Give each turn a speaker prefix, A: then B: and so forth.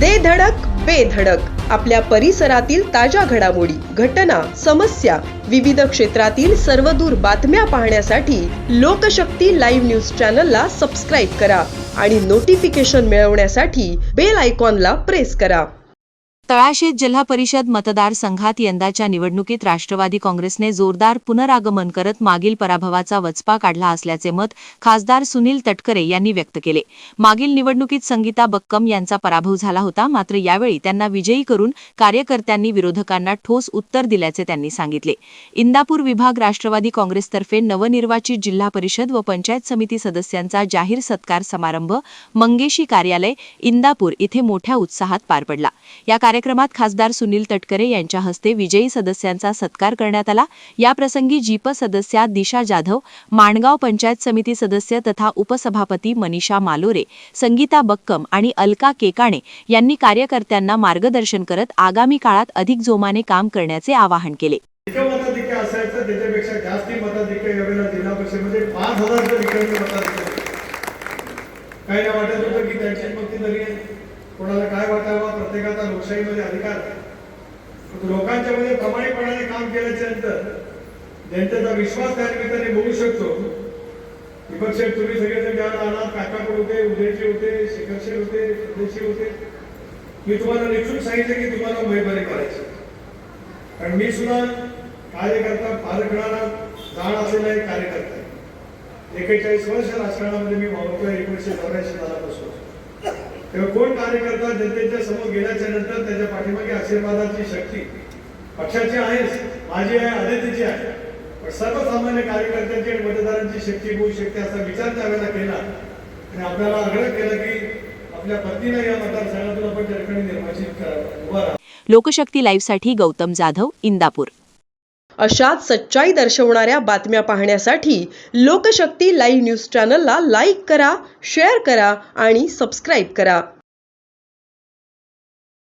A: दे धडक बेधडक आपल्या परिसरातील ताज्या घडामोडी, घटना, समस्या, विविध क्षेत्रातील सर्वदूर बातम्या पाहण्यासाठी लोकशक्ती लाईव्ह न्यूज चॅनलला सबस्क्राईब करा आणि नोटिफिकेशन मिळवण्यासाठी बेल आयकॉनला प्रेस करा.
B: तळाशेत जिल्हा परिषद मतदारसंघात यंदाच्या निवडणुकीत राष्ट्रवादी काँग्रेसने जोरदार पुनरागमन करत मागील पराभवाचा वचपा काढला असल्याचे मत खासदार सुनील तटकरे यांनी व्यक्त केले. मागील निवडणुकीत संगीता बक्कम यांचा पराभव झाला होता, मात्र यावेळी त्यांना विजयी करून कार्यकर्त्यांनी विरोधकांना ठोस उत्तर दिल्याचे त्यांनी सांगितले. इंदापूर विभाग राष्ट्रवादी काँग्रेसतर्फे नवनिर्वाचित जिल्हा परिषद व पंचायत समिती सदस्यांचा जाहीर सत्कार समारंभ मंगेशी कार्यालय इंदापूर इथे मोठ्या उत्साहात पार पडला. या कार्यक्रमात खासदार सुनील तटकरे यांच्या हस्ते विजयी सदस्यांचा सत्कार करण्यात आला. याप्रसंगी जीप सदस्या दिशा जाधव, माणगाव पंचायत समिती सदस्य तथा उपसभापती मनीषा मालोरे, संगीता बक्कम आणि अलका केकाणे यांनी कार्यकर्त्यांना मार्गदर्शन करत आगामी काळात अधिक जोमाने काम करण्याचे आवाहन केले.
C: मताधिक्य असायचं, त्याच्यापेक्षा जास्ती मताधिक्य यावेळेला जिल्हा परिषदेमध्ये 5,000 मताधिक्य. काही ना वाटत होतं की त्यांची मक्ती झाली आहे, कोणाला काय वाटावं, प्रत्येकाचा लोकशाहीमध्ये अधिकार. लोकांच्या मध्ये प्रामाणिकपणाने काम केल्याच्या नंतर जनतेचा विश्वास त्या निमित्ताने मिळू शकतो. दीपक शेठ, तुम्ही सगळेजण ज्यावेळेला आलात, काकापूर होते, उदयचे होते, शेखर शेठ होते, संदेशी होते, मी तुम्हाला निश्चित सांगितलं की तुम्हाला उमेदवारी करायची. कारण मी सुद्धा कार्यकर्ता पालकणारा जाण असलेला एक कार्यकर्ता. 41 वर्ष राजकारणामध्ये मी वावरतोय, 1984 सालापासून. तेव्हा कोण कार्यकर्ता जनतेच्या समोर गेल्याच्या नंतर त्याच्या पाठीमागे आशीर्वादाची शक्ती पक्षाची आहेच, माझी आहे, आदित्यची आहे, पण सर्वसामान्य कार्यकर्त्यांची आणि मतदारांची शक्ती होऊ शकते असा विचार त्यावेळेला केला आणि आपल्याला आग्रह केला की आपल्या पत्नीला या मतदारसंघातून आपण त्या ठिकाणी निर्वाचित करावं. उभा राहा.
B: लोकशक्ती लाईव्हसाठी गौतम जाधव, इंदापूर.
A: अशाच सच्चाई दर्शवणाऱ्या बातम्या पाहण्यासाठी लोकशक्ती लाईव्ह न्यूज चॅनलला लाईक करा, शेअर करा आणि सबस्क्राईब करा.